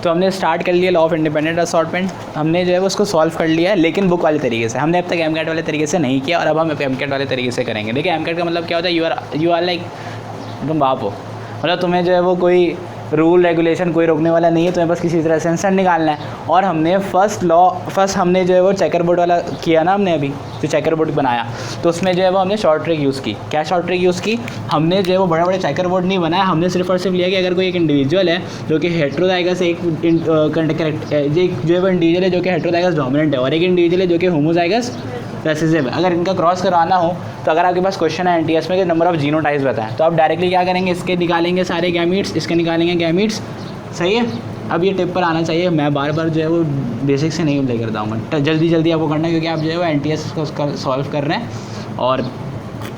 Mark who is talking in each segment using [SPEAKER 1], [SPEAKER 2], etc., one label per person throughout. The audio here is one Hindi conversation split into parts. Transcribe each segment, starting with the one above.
[SPEAKER 1] तो हमने स्टार्ट कर लिया लॉ ऑफ इंडिपेंडेंट असॉर्टमेंट, हमने जो है वो उसको सॉल्व कर लिया है, लेकिन बुक वाले तरीके से। हमने अब तक एमकैट वाले तरीके से नहीं किया और अब हम एमकैट वाले तरीके से करेंगे। देखिए एमकैट का मतलब क्या होता है, यू आर लाइक तुम बाप हो, मतलब तुम्हें जो है वो कोई रूल रेगुलेशन कोई रोकने वाला नहीं है, तुम्हें बस किसी तरह से आंसर निकालना है। और हमने फर्स्ट हमने जो है वो चेकर बोर्ड वाला किया ना, हमने अभी जो चेकर बोर्ड बनाया तो उसमें जो है वो हमने शॉर्ट ट्रिक यूज़ की। क्या शॉर्ट ट्रिक यूज़ की? हमने जो है वो बड़े बड़े चेकर बोर्ड नहीं बनाया, हमने सिर्फ और सिर्फ लिया कि अगर कोई एक इंडिविजुअल है जो कि हेट्रोजाइगस एक जो है वो इंडिविजुअल है जो कि हेट्रोजाइगस डोमिनेंट है और एक इंडिविजुअल है जो कि होमोजाइगस रेसेसिव है, अगर इनका क्रॉस करवाना हो तो अगर आपके पास क्वेश्चन है एनटीएस में कि नंबर ऑफ जीनोटाइप्स बताएं, तो आप डायरेक्टली क्या करेंगे, इसके निकालेंगे सारे गैमीट्स, इसके निकालेंगे गैमीट्स। सही है। अब ये टिप पर आना चाहिए, मैं बार बार जो है वो बेसिक से नहीं लेकर जाऊँगा, जल्दी जल्दी आपको करना है क्योंकि आप जो है वो एनटीएस को सॉल्व कर रहे हैं और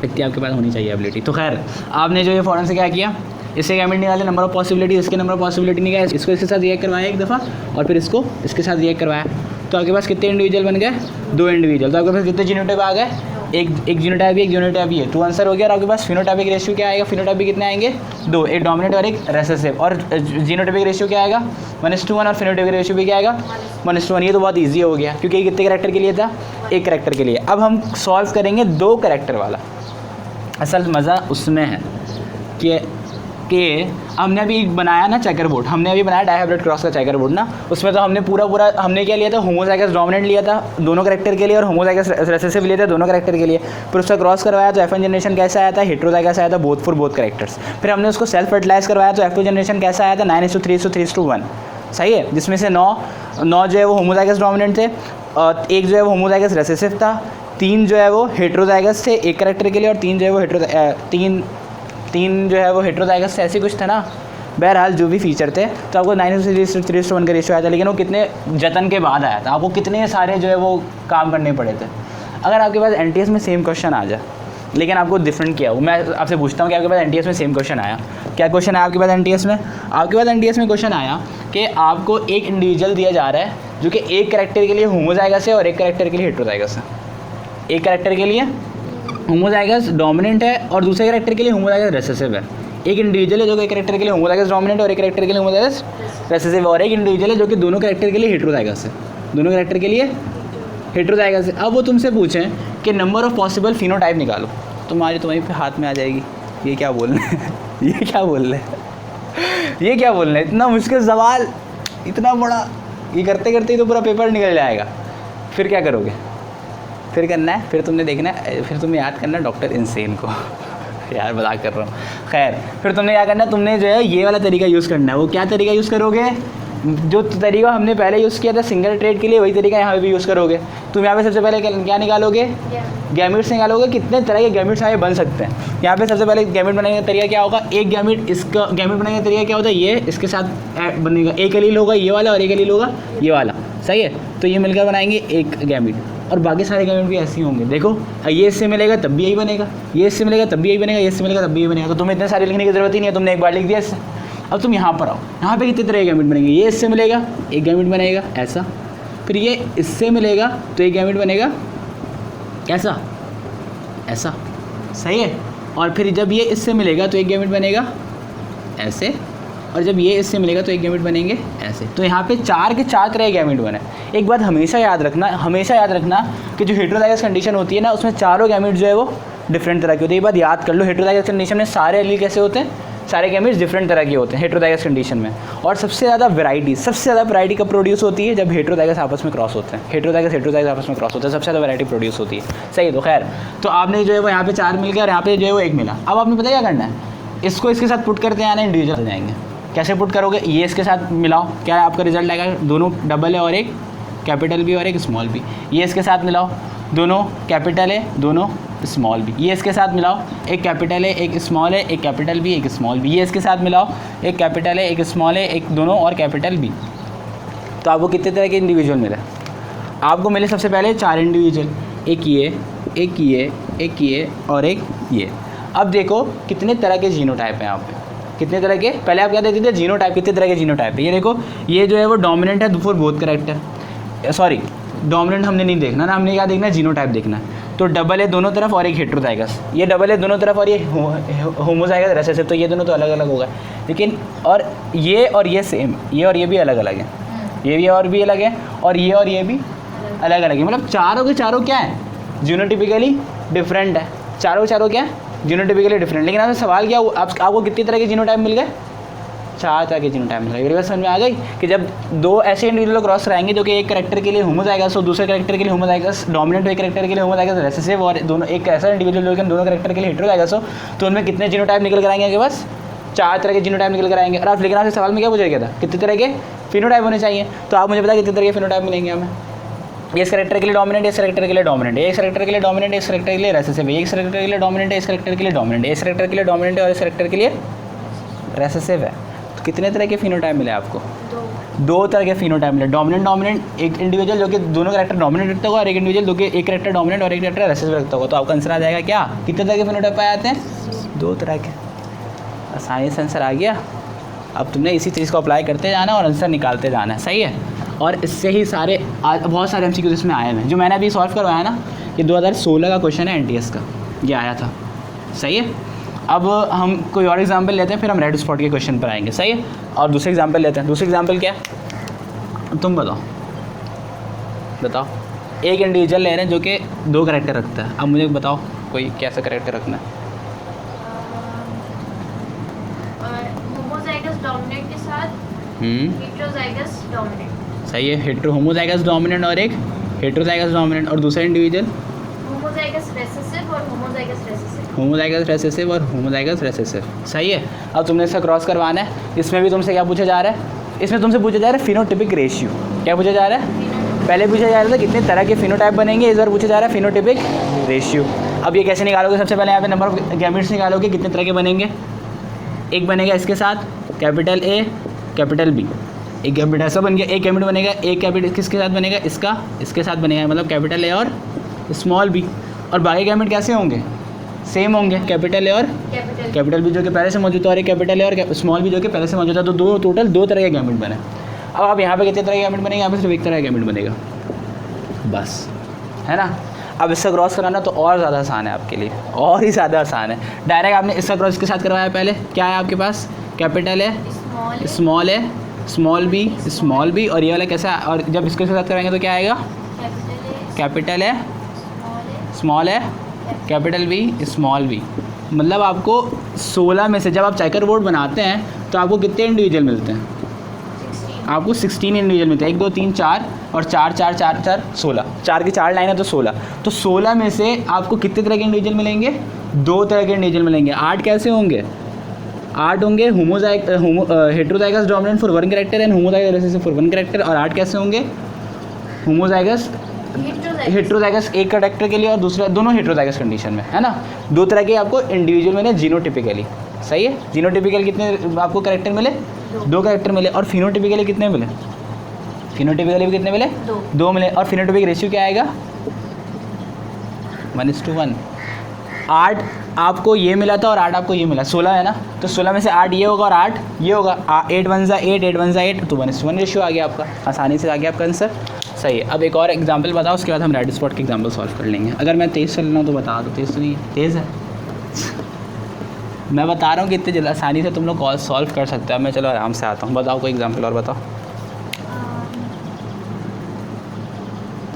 [SPEAKER 1] इतनी आपके पास होनी चाहिए एबिलिटी। तो खैर आपने जो ये फ़ौरन से क्या किया, इससे गैमेट निकाले, नंबर ऑफ पॉसिबिलिटी, इसके नंबर ऑफ पॉसिबिलिटी निकाले, इसको इसके साथ रिएक्ट करवाया एक दफ़ा और फिर इसको इसके साथ रिएक्ट करवाया, तो आपके पास कितने इंडिविजुअल बन गए, 2 इंडिविजुअल। तो आपके पास कितने जीनोटाइप आ गए, एक जीनोटाइप एक जीनोटाइप है, 2 आंसर हो गया। और आपके पास फिनोटाइपिक रेशियो क्या आएगा, फिनोटाइप भी कितने आएंगे, 2, एक डोमिनेंट और एक रेसेसिव। और जीनोटाइपिक रेशियो क्या आएगा, 1:1 और फिनोटाइपिक रेशियो भी क्या आएगा, 1:1। ये तो बहुत ईजी हो गया क्योंकि ये कितने कैरेक्टर के लिए था, एक कैरेक्टर के लिए। अब हम सॉल्व करेंगे 2 कैरेक्टर वाला। असल मज़ा उसमें है कि हमने अभी बनाया ना चेकर बोर्ड, हमने अभी बनाया डायहाइब्रिड क्रॉस का चेकर बोर्ड ना, उसमें तो हमने पूरा हमने क्या लिया था, होमोजाइगस डोमिनेंट लिया था दोनों कैरेक्टर के लिए और होमोजाइगस रेसेसिव लिया था दोनों कैरेक्टर के लिए। फिर उसका क्रॉस करवाया तो F1 जनरेशन कैसा आया था, हेट्रोजाइगस आया था बोथ फॉर बोथ कैरेक्टर्स। फिर हमने उसको सेल्फ फर्टिलाइज करवाया तो F2 जनरेशन कैसा आया था, 9:3:3:1। सही है, जिसमें से 9 जो है वो होमोजाइगस डोमिनेंट थे, एक जो है वो होमोजाइगस रेसेसिव था, 3 जो है वो हेट्रोजाइगस थे एक कैरेक्टर के लिए और 3 जो है वो तीन जो है वो हेट्रोजाइगस से, ऐसे कुछ था ना। बहरहाल जो भी फीचर थे तो आपको 9:3:1 का रेशियो आया था, लेकिन वो कितने जतन के बाद आया था, आपको कितने सारे जो है वो काम करने पड़े थे। अगर आपके पास एनटीएस में सेम क्वेश्चन आ जाए लेकिन आपको डिफरेंट किया हो, मैं आपसे पूछता हूँ कि आपके पास एनटीएस में सेम क्वेश्चन आया, क्या क्वेश्चन आया आपके पास एनटीएस में? आपके पास एनटीएस में क्वेश्चन आया कि आपको एक इंडिविजुअल दिया जा रहा है जो कि एक कैरेक्टर के लिए होमोजाइगस है और एक कैरेक्टर के लिए हेट्रोजाइगस है। एक कैरेक्टर के लिए होमोजाइगस डोमिनेंट है और दूसरे कैरेक्टर के लिए होमोजाइगस रेसेसिव है। एक इंडिविजुअल है जो कि एक कैरेक्टर के लिए होमोजाइगस डोमिनेंट और एक कैरेक्टर के लिए होमोजाइगस रेसेसिव, और एक इंडिविजुअल है जो कि दोनों कैरेक्टर के लिए हेट्रोजाइगस है, दोनों कैरेक्टर के लिए हेट्रोजाइगस है। अब वो तुमसे पूछें कि नंबर ऑफ पॉसिबल फिनोटाइप निकालो, तुम्हारी तुम्हारी पे हाथ में आ जाएगी, ये क्या बोल रहे हैं ये क्या बोल रहे हैं, ये क्या बोल रहे हैं, इतना मुश्किल सवाल, इतना बड़ा, ये करते करते ही तो पूरा पेपर निकल जाएगा। फिर क्या करोगे, फिर करना है, फिर तुमने देखना है, फिर तुम्हें याद करना है डॉक्टर इंसेन को यार मजाक कर रहा हूँ। खैर फिर तुमने क्या करना है, तुमने जो है ये वाला तरीका यूज़ करना है। वो क्या तरीका यूज़ करोगे, जो तरीका हमने पहले यूज़ किया था सिंगल ट्रेड के लिए, वही तरीका यहाँ पे भी यूज़ करोगे। तुम यहाँ पे सबसे पहले क्या निकालोगे, गैमेट्स निकालोगे, कितने तरह के गैमेट्स यहाँ बन सकते हैं। यहाँ पे सबसे पहले गैमेट बनाने का तरीका क्या होगा, एक गैमेट, इसका गैमेट बनाने का तरीका क्या होता है, ये इसके साथ बनेगा, एक एलील होगा ये वाला और एक एलील होगा ये वाला। सही है, तो ये मिलकर बनाएंगे एक गैमेट और बाकी सारे गैमेट भी ऐसे ही होंगे। देखो ये इससे मिलेगा तब भी यही बनेगा, ये इससे मिलेगा तब भी यही बनेगा, ये इससे मिलेगा तब भी यही बनेगा। तो तुम्हें इतने सारे लिखने की ज़रूरत ही नहीं है, तुमने एक बार लिख दिया इससे। अब तुम यहाँ पर आओ, यहाँ पे कितने तरह के गैमेट बनेंगे, ये इससे मिलेगा एक गैमेट बनेगा ऐसा, फिर ये इससे मिलेगा तो एक गैमेट बनेगा ऐसा ऐसा। सही है, और फिर जब ये इससे मिलेगा तो एक गैमेट बनेगा ऐसे, और जब ये इससे मिलेगा तो एक गैमेट बनेंगे ऐसे। तो यहाँ पे 4 के 4 तरह के गैमेट बने। एक बात हमेशा याद रखना कि जो हेट्रोजाइगस कंडीशन होती है ना, उसमें चारों गैमेट जो है वो डिफरेंट तरह के होते हैं। ये बात याद कर लो, हेट्रोजाइगस कंडीशन में सारे एलील कैसे होते हैं, सारे गैमेट्स डिफरेंट तरह के होते हैं हेट्रोजाइगस कंडीशन में। और सबसे ज़्यादा वैरायटी कब प्रोड्यूस होती है, जब हेट्रोजाइगस आपस में क्रॉस होते हैं, हेट्रोजाइगस आपस में क्रॉस होते हैं, सबसे ज़्यादा वैरायटी प्रोड्यूस होती है। सही है, तो खैर तो आपने जो है वो यहाँ पे 4 मिल गया और यहाँ पे जो है वो 1 मिला। अब आपने पता क्या करना है, इसको इसके साथ पुट करते आना, इंडिविजुअल हो जाएंगे। कैसे पुट करोगे, ये इसके साथ मिलाओ, क्या आपका रिजल्ट आएगा, दोनों डबल है और एक कैपिटल भी और एक स्मॉल भी। ये इसके साथ मिलाओ, दोनों कैपिटल है दोनों स्मॉल भी। ये इसके साथ मिलाओ, एक कैपिटल है एक स्मॉल है, एक कैपिटल भी एक स्मॉल भी। ये इसके साथ मिलाओ, एक कैपिटल है एक स्मॉल है, एक दोनों और कैपिटल भी। तो आपको कितने तरह के इंडिविजुअल मिले, आपको मिले सबसे पहले 4 इंडिविजुअल, एक ये एक ये एक ये और एक ये। अब देखो कितने तरह के जीनोटाइप हैं यहाँ पे, कितने तरह के, पहले आप क्या देते थे जीनोटाइप, कितने तरह के जीनोटाइप है। ये देखो ये जो है वो डोमिनेंट है for both character, sorry dominant हमने नहीं देखना ना, हमने क्या देखना है, जीनोटाइप देखना है। तो डबल है दोनों तरफ और एक हेट्रोजाइगस, ये डबल है दोनों तरफ और ये होमोजाइगस रेसेसिव, तो ये दोनों तो अलग अलग होगा। लेकिन और ये सेम, ये और ये भी अलग अलग है, ये भी और भी अलग है, और ये भी अलग अलग है। मतलब चारों के चारों क्या है, जीनोटिपिकली डिफरेंट है, चारों क्या है, जीनोटिपिकली डिफरेंट। लेकिन आपसे सवाल क्या, आपको कितनी तरह के जीनोटाइप मिल गए, 4 तरह के जीनोटाइप मिल गए। मेरी बात समझ में आ गई कि जब दो ऐसे इंडिविजुअल क्रॉस कराएंगे जो कि एक कैरेक्टर के लिए होमोजाइगस और दूसरे कैरेक्टर के लिए होमोजाइगस डोमिनेंट, एक कैरेक्टर के लिए होमोजाइगस रेसेसिव, और दोनों एक ऐसा इंडिविजुअल जो कि दोनों कैरेक्टर के लिए हेटेरोजाइगस हो, तो उनमें कितने जीनोटाइप निकल कर आएंगे, बस 4 तरह के जीनोटाइप निकल कर आएंगे। और आप लेकिन आपसे सवाल में क्या पूछा गया था, कितने तरह के फिनोटाइप होने चाहिए, तो आप मुझे बताया कितने तरह के फिनोटाइप मिलेंगे हमें। इस कैरेक्टर के लिए डोमिनेंट, इस कैरेक्टर के लिए डोमिनेंट, इस कैरेक्टर के लिए डोमिनेंट, इस कैरेक्टर के लिए रेसेसिव, इस कैरेक्टर के लिए डोमिनेंट, इस कैरेक्टर के लिए डोमिनेंट, इस कैरेक्टर के लिए डोमिनेंट और इस कैरेक्टर के लिए रेसेसिव है। तो कितने तरह के फिनोटाइप मिले आपको, 2 तरह के फिनोटाइप मिले। डोमिनेंट एक इंडिविजुअल जो कि दोनों कैरेक्टर डोमिनेंट रखता होगा, और एक इंडिविजुअल जो कि एक कैरेक्टर डोमिनेंट और एक कैरेक्टर रेसेसिव रखता होगा। तो आपका आंसर आ जाएगा क्या, कितने तरह के फिनोटाइप पाए जाते हैं, 2 तरह के। आसानी से आंसर आ गया। अब तुमने इसी चीज़ को अप्लाई करते जाना और आंसर निकालते जाना है, सही है। और इससे ही सारे बहुत सारे MCQ इसमें आए हैं, जो मैंने अभी सॉल्व करवाया ना, ये 2016 का क्वेश्चन है NTS का, ये आया था, सही है। अब हम कोई और एग्जांपल लेते हैं, फिर हम रेड स्पॉट के क्वेश्चन पर आएंगे, सही है। और दूसरे एग्जांपल लेते हैं। दूसरे एग्जांपल क्या है, तुम बताओ। एक इंडिविजुअल ले रहे हैं जो कि 2 कैरेक्टर रखता है। अब मुझे बताओ कोई कैसा कैरेक्टर रखना है।
[SPEAKER 2] होमोजाइगस डोमिनेंट के साथ हेटेरोजाइगस डोमिनेंट,
[SPEAKER 1] सही है। होमोजाइगस डोमिनेंट और एक हेटेरोजाइगस डोमिनेंट, और दूसरा इंडिविजुअल
[SPEAKER 2] होमोजाइगस रेसेसिव और होमोजाइगस रेसेसिव,
[SPEAKER 1] होमोजाइगस रेसेसिव और होमोजाइगस रेसेसिव, सही है। अब तुमने इसका क्रॉस करवाना है। इसमें भी तुमसे क्या पूछा जा रहा है, इसमें तुमसे पूछा जा रहा है फिनोटिपिक रेशियो। क्या पूछा जा रहा है, पहले पूछा जा रहा था कितने तरह के फिनोटाइप बनेंगे, इस बार पूछा जा रहा है फिनोटिपिक रेशियो। अब ये कैसे निकालोगे, सबसे पहले यहाँ पे नंबर ऑफ गैमेट्स निकालोगे, कितने तरह के बनेंगे। एक बनेगा इसके साथ कैपिटल A कैपिटल B, एक गैमेट ऐसा बन गया। एक गैमेट बनेगा, एक कैपिटल किसके साथ बनेगा, इसके साथ बनेगा, मतलब कैपिटल A और स्मॉल b। और बाकी गैमेट कैसे होंगे, सेम होंगे, कैपिटल A और कैपिटल B जो कि पहले से मौजूद है, और एक कैपिटल A और स्मॉल b जो कि पहले से मौजूद है। तो टोटल 2 तरह के गैमेट बने। अब आप यहाँ पे कितने तरह के गैमेट बनेंगे, यहाँ पे सिर्फ एक तरह का गैमेट बनेगा बस, है ना। अब इसका क्रॉस कराना तो और ज़्यादा आसान है आपके लिए, और ही ज़्यादा आसान है। डायरेक्ट आपने इसका क्रॉस के साथ करवाया, पहले क्या है आपके पास, capital A small A small b, और ये वाला कैसा, और जब इसके साथ कराएंगे तो क्या आएगा, capital A small A capital B small b। मतलब आपको 16 में से जब आप चेकर बोर्ड बनाते हैं तो आपको कितने इंडिविजुअल मिलते हैं, आपको 16 इंडिविजुअल मिलते हैं। 1 2 3 4 और 4 4 4 4 16, 4 की 4 लाइन है तो 16। तो 16 में से आपको कितने तरह के इंडिविजुअल मिलेंगे, 2 तरह के इंडिविजुअल मिलेंगे। 8 कैसे होंगे, 8 होंगे heterozygous dominant for 1 character and homozygous recessive for 1 character. और 8 कैसे होंगे, होमोजाइगस हेटेरोजाइगस एक कैरेक्टर के लिए और दूसरा, दोनों हेटेरोजाइगस कंडीशन में, है ना। 2 तरह के आपको इंडिविजुअल मिले जीनोटिपिकली, सही है। जीनोटिपिकल कितने आपको कैरेक्टर मिले, 2 कैरेक्टर मिले। और फिनोटिपिकली कितने मिले, फिनोटिपिकली भी कितने मिले, 2 मिले। और फिनोटिपिक रेशियो क्या आएगा, 1:1। 8 आपको ये मिला था और 8 आपको ये मिला, 16 है ना। तो 16 में से 8 ये होगा और 8 ये होगा, 8 1 8 8 1 8, तो 1:1 रेशियो आ गया आपका, आसानी से आ गया आपका आंसर, सही है। अब एक और एग्जांपल बताओ, उसके बाद हम रेड स्पॉट के एग्जांपल सॉल्व कर लेंगे। अगर मैं तेज़ चल रहा हूँ तो बता दो, तेज़ तो नहीं है, तेज़ है मैं बता रहा हूँ कि इतने जल्दी आसानी से तुम लोग कॉल सॉल्व कर सकते हो। मैं चलो आराम से आता हूँ, बताओ कोई एग्जांपल और बताओ।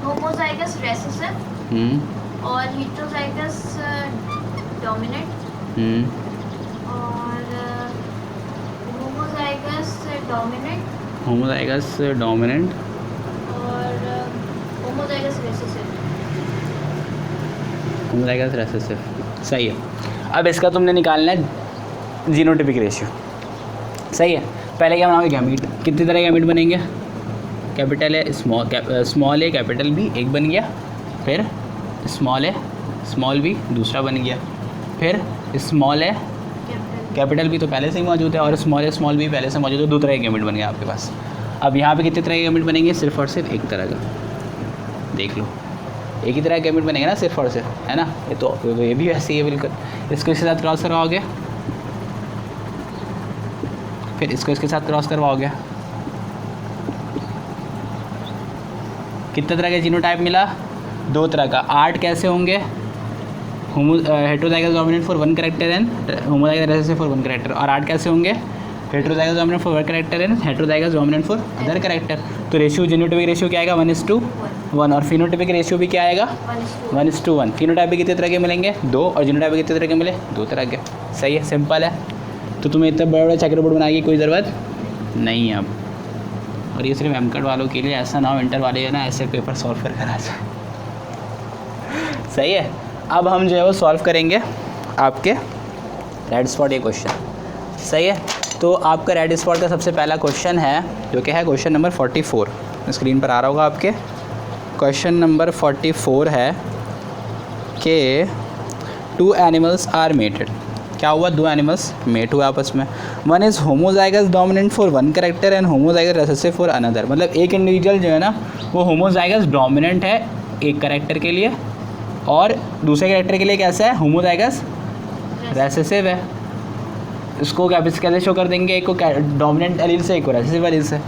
[SPEAKER 2] होमोजाइगस रेसेसिव और हेटेरोजाइगस डोमिनेंट और होमोजाइगस
[SPEAKER 1] डोमिनेंट
[SPEAKER 2] और
[SPEAKER 1] होमोजाइगस रेसेसिव, सही है। अब इसका तुमने निकालना है जीनोटिपिक रेशियो, सही है। पहले क्या बनाओगे, गैमीट, कितनी तरह के गैमीट बनेंगे, capital A small A capital B एक बन गया, फिर स्मॉल A स्मॉल b दूसरा बन गया, फिर स्मॉल A कैपिटल B तो पहले से ही मौजूद है, और स्मॉल A स्मॉल b पहले से मौजूद है। 2 तरह के गैमीट बन गए आपके पास। अब यहाँ पे कितने तरह के गैमीट बनेंगे, सिर्फ और सिर्फ एक तरह का, देख लो, एक ही तरह का गैमीट बनेगा ना, सिर्फ और सिर्फ, है ना। ये तो ये भी वैसे ही है बिल्कुल। इसको इसके साथ क्रॉस करवाओगे, फिर इसको इसके साथ क्रॉस करवाओगे, कितने तरह के जीनोटाइप मिला, दो तरह का। 8 कैसे होंगे? Heterozygous dominant for one character and homozygous recessive for one character. और 8 कैसे होंगे? Heterozygous dominant for one character and heterozygous dominant for other character. तो रेशियो जीनोटाइपिक रेशियो क्या आएगा? 1:1 और फिनोटाइपिक रेशियो भी क्या आएगा? 1:1। फिनोटाइपिक कितने तरह के मिलेंगे? 2 और जीनोटाइपिक कितने तरह के मिले? 2 तरह के। सही है, सिंपल है। तो तुम्हें इतना बड़ा बड़ा चेकर बोर्ड बनाने की कोई ज़रूरत नहीं है अब। और ये सिर्फ एमकट वालों के लिए, ऐसा ना हो इंटर वाले है ना ऐसे पेपर सॉल्व कर आ जाए। सही है। अब हम जो है वो सॉल्व करेंगे आपके रेड स्पॉट ये क्वेश्चन। सही है। तो आपका रेड स्पॉट का सबसे पहला क्वेश्चन है जो कि है क्वेश्चन नंबर 44। स्क्रीन पर आ रहा होगा आपके। क्वेश्चन नंबर 44 है कि 2 एनिमल्स आर मेटेड। क्या हुआ? 2 एनिमल्स मेट हुए आपस में। One is homozygous dominant for one character and homozygous recessive for another. मतलब एक इंडिविजुअल जो है ना वो होमोजाइगस डोमिनेंट है एक कैरेक्टर के लिए और दूसरे कैरेक्टर के लिए कैसा है? होमोजाइगस रिसेसिव है। इसको कैसे शो कर देंगे? एक को डोमिनेंट एलील से, एक को रिसेसिव एलील से।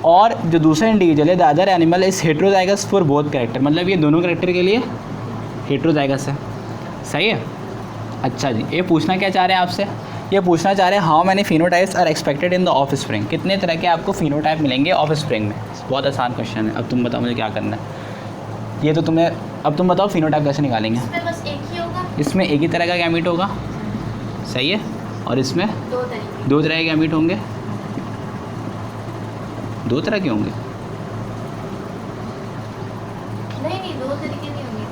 [SPEAKER 1] और जो दूसरा इंडिविजुअल है the other animal is heterozygous for both character. मतलब ये दोनों कैरेक्टर के लिए हेट्रोजाइगस है। सही है। अच्छा जी, ये पूछना क्या चाह रहे हैं आपसे? ये पूछना चाह रहे हैं how many phenotypes are expected in the offspring. कितने तरह के आपको फिनोटाइप मिलेंगे ऑफ स्प्रिंग में? बहुत आसान क्वेश्चन है। अब तुम बताओ मुझे क्या करना है। ये तो तुम्हें, अब तुम बताओ फिनोटाइप कैसे निकालेंगे?
[SPEAKER 2] इसमें बस एक ही होगा।
[SPEAKER 1] इसमें एक ही तरह का गैमीट होगा। सही है। और इसमें 2 तरह के गैमीट होंगे। 2 तरह के होंगे?
[SPEAKER 2] नहीं 2 तरीके नहीं होंगे।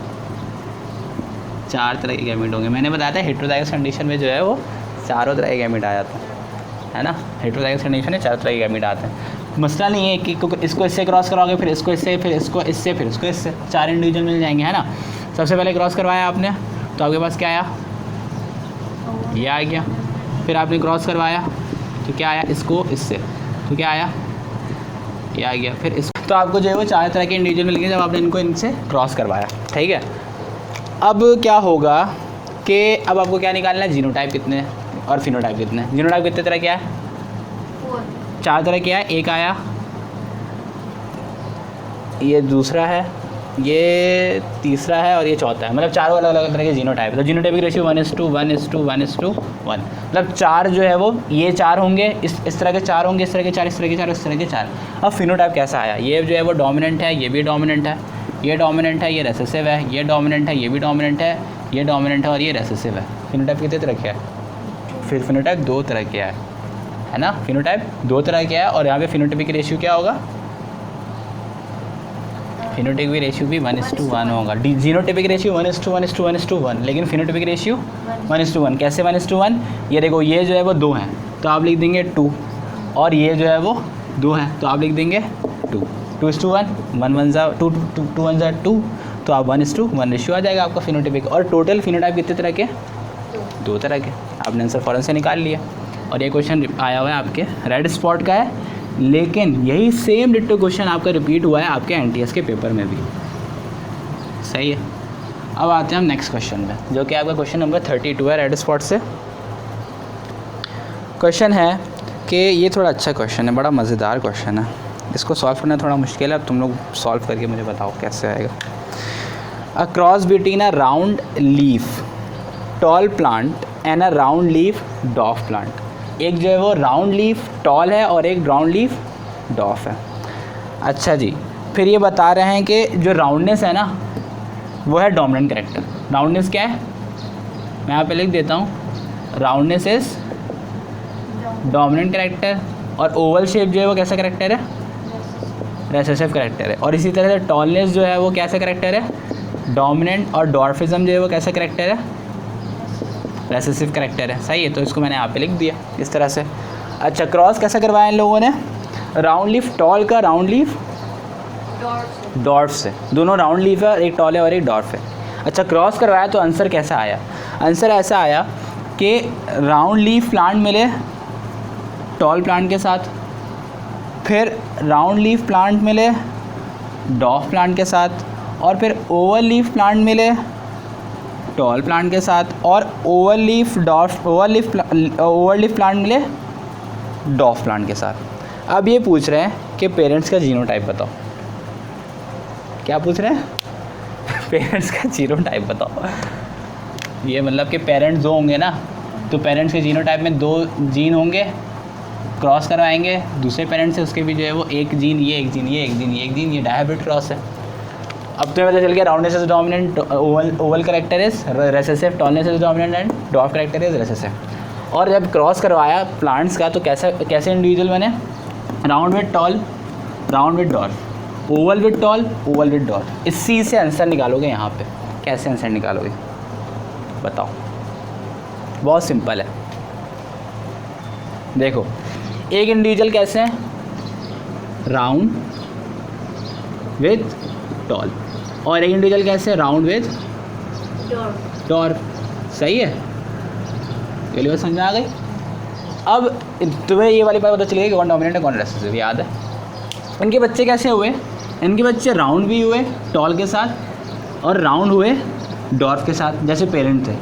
[SPEAKER 1] 4 तरह के गैमीट होंगे। मैंने बताया था हेट्रोजाइगस कंडीशन में जो है वो चारों तरह के गैमीट आ जाते हैं, है ना। हेट्रोजाइगस कंडीशन में 4 तरह के गैमीट आते हैं। मसला नहीं है कि इसको इससे क्रॉस कराओगे, फिर इसको इससे, फिर इसको इससे, फिर इसको इससे, 4 इंडिविजुअल मिल जाएंगे, है ना। सबसे पहले क्रॉस करवाया आपने तो आपके पास क्या आया? ये आ गया। फिर आपने क्रॉस करवाया तो क्या आया? इसको इससे, तो क्या आया? ये आ गया। फिर इस, तो आपको जो है वो 4 तरह के इंडिविजुअल मिल गए जब आपने इनको इनसे क्रॉस करवाया। ठीक है। अब क्या होगा कि अब आपको क्या निकालना है? जीनोटाइप कितने और फिनोटाइप कितने। जीनोटाइप कितने तरह क्या है? 4 तरह क्या है? एक आया, ये दूसरा है, ये तीसरा है और ये चौथा है। मतलब चारों अलग अलग तरह के जीनोटाइप है। तो जीनोटाइपिक रेशियो 1:1:1:1:1। मतलब 4 जो है वो ये 4 होंगे, इस तरह के 4 होंगे, इस तरह के 4, इस तरह के 4, इस तरह के 4। अब फिनोटाइप कैसा आया? ये जो है वो डोमिनेंट है, ये भी डोमिनेंट है, ये डोमिनेंट है, ये रेसेसिव है, ये डोमिनेंट है, ये भी डोमिनेंट है, ये डोमिनेंट है और ये रेसेसिव है। फिनोटाइप कितने तरह के है? फिर फिनोटाइप 2 तरह के है ना। फिनोटाइप 2 तरह के है और यहाँ पे फिनोटाइपिक रेशियो क्या होगा? फिनोटाइपिक रेशियो भी 1:1 होगा। जीनोटाइपिक रेशियो 1:1:1:1, लेकिन फिनोटाइपिक रेशियो 1:1। कैसे 1:1? ये देखो, ये जो है वो 2 है तो आप लिख देंगे 2, और ये जो है वो 2 है तो आप लिख देंगे 2। 2:1, 1 2 1 2, तो आप 1:1 रेशियो आ जाएगा आपका फिनोटाइपिक। और टोटल फिनोटाइप कितने तरह के? 2 तरह के। आपने आंसर फ़ौरन से निकाल लिया। और ये क्वेश्चन आया हुआ है आपके रेड स्पॉट का है, लेकिन यही सेम डिट्टो क्वेश्चन आपका रिपीट हुआ है आपके एनटीएस के पेपर में भी। सही है। अब आते हैं हम नेक्स्ट क्वेश्चन में, जो कि आपका क्वेश्चन नंबर 32 है रेड स्पॉट से। क्वेश्चन है कि ये थोड़ा अच्छा क्वेश्चन है, बड़ा मज़ेदार क्वेश्चन है। इसको सॉल्व करना थोड़ा मुश्किल है। अब तुम लोग सॉल्व करके मुझे बताओ कैसे आएगा। A cross between a round leaf tall plant and a round leaf डॉफ plant. एक जो है वो राउंड लीफ टॉल है और एक राउंड लीफ डॉफ है। अच्छा जी, फिर ये बता रहे हैं कि जो राउंडनेस है ना वो है डोमिनेंट कैरेक्टर। राउंडनेस क्या है? मैं यहाँ पे लिख देता हूँ, राउंडनेस इज डोमिनेंट कैरेक्टर। और ओवल शेप जो है वो कैसा कैरेक्टर है? रेसेसिव कैरेक्टर है। और इसी तरह से टॉलनेस जो है वो कैसा कैरेक्टर है? डोमिनेंट। और डॉर्फिज्म जो है वो कैसा कैरेक्टर है? रेसेसिव कैरेक्टर है। सही है। तो इसको मैंने यहाँ पे लिख दिया इस तरह से। अच्छा, क्रॉस कैसा करवाया इन लोगों ने? राउंड लीफ टॉल का राउंड लीफ डॉर्फ से। दोनों राउंड लीफ है, एक टॉल है और एक डॉर्फ है। अच्छा, क्रॉस करवाया तो आंसर कैसा आया? आंसर ऐसा आया कि राउंड लीफ प्लांट मिले टॉल प्लांट के साथ, फिर राउंड लीफ प्लांट मिले डॉफ प्लांट के साथ, और फिर ओवल लीफ प्लांट मिले टॉल प्लांट के साथ, और ओवल लीफ प्लांट मिले डॉफ प्लांट के साथ। अब ये पूछ रहे हैं कि पेरेंट्स का जीनोटाइप बताओ। क्या पूछ रहे हैं? पेरेंट्स का जीनोटाइप बताओ। ये मतलब कि पेरेंट्स दो होंगे ना, तो पेरेंट्स के जीनोटाइप में 2 जीन होंगे, क्रॉस करवाएंगे दूसरे पेरेंट्स से, उसके भी जो है वो एक जीन ये, एक जीन ये, एक जीन ये, एक जीन ये, डायहाइब्रिड क्रॉस है। अब तुम्हें पता चल गया roundness is dominant, Oval character is recessive, tallness is dominant and dwarf character is recessive. और जब क्रॉस करवाया प्लांट्स का तो कैसे इंडिविजुअल बने? Round with tall, round with dwarf, oval with tall, oval with dwarf. इसी से आंसर निकालोगे यहाँ पे। कैसे आंसर निकालोगे बताओ? बहुत सिंपल है। देखो एक इंडिविजुअल कैसे है? राउंड विद टॉल, और एक इंडिविजुअल कैसे है? Round with
[SPEAKER 2] dwarf.
[SPEAKER 1] डॉर्फ। सही है, पहली बात समझ में आ गई। अब तुम्हें ये वाली बात पता चली कि कौन डोमिनेंट है कौन रेसेसिव, याद है। इनके बच्चे कैसे हुए? इनके बच्चे राउंड भी हुए टॉल के साथ और राउंड हुए डॉर्फ के साथ, जैसे पेरेंट थे।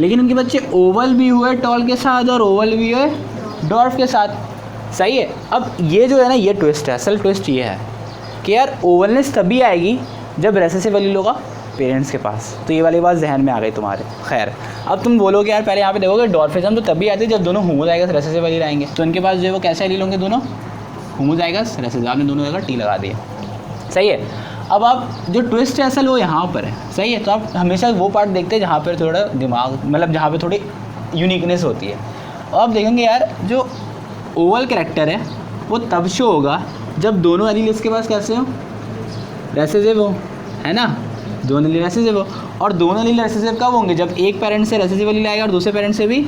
[SPEAKER 1] लेकिन इनके बच्चे ओवल भी हुए टॉल के साथ और ओवल भी हुए डॉर्फ के साथ। सही है। अब ये जो है ना, ये ट्विस्ट है, असल ट्विस्ट ये है कि यार ओवलनेस तभी आएगी जब रेसेसिव एलील होगा पेरेंट्स के पास। तो ये वाली बात जहन में आ गई तुम्हारे। खैर अब तुम बोलोगे यार पहले यहाँ पे देखोगे डॉर्फिज्म तो तभी आती है जब दोनों होमोजाइगस रेसेसिव एलील आएंगे। तो इनके पास जो है वो कैसे एलील होंगे? दोनों होमोजाइगस रेसेसिव। आपने दोनों जगह टी लगा दिया। सही है। अब आप जो ट्विस्ट है असल वो यहाँ पर है। सही है। तो आप हमेशा वो पार्ट देखते हैं जहाँ पर थोड़ा दिमाग, मतलब जहाँ पर थोड़ी यूनिकनेस होती है। और आप देखेंगे यार जो ओवल कैरेक्टर है वो तब शो होगा जब दोनों एलील इसके पास कैसे हो? रेसेसिव हो, है ना? दोनों एलील रेसेसिव हो। और दोनों एलील रेसेसिव कब होंगे? जब एक पेरेंट से रेसेसिव एलील आएगा और दूसरे पेरेंट से भी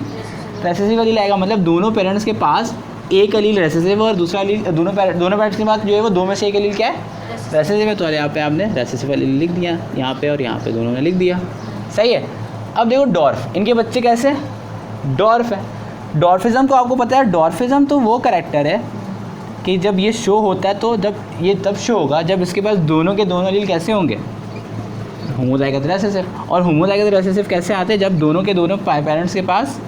[SPEAKER 1] रेसेसिव एलील आएगा। मतलब दोनों पेरेंट्स के पास एक एलील रेसेसिव और दूसरा एलील, दोनों पेरेंट्स के पास जो है वो दो में से एक एलील क्या है? रेसेसिव है। तो यहाँ पे आपने रेसेसिव एलील लिख दिया यहाँ पे, और यहाँ पे दोनों ने लिख दिया। सही है। अब देखो डॉर्फ, इनके बच्चे कैसे? डॉर्फ है। डॉर्फिज्म को आपको पता है, डॉर्फिज्म तो वो कैरेक्टर है कि जब ये शो होता है तो जब ये तब शो होगा जब इसके पास दोनों के दोनों एलील कैसे होंगे? Homozygous recessive. और होमोजाइगस रेसेसिव कैसे आते हैं? जब दोनों के दोनों पेरेंट्स के पास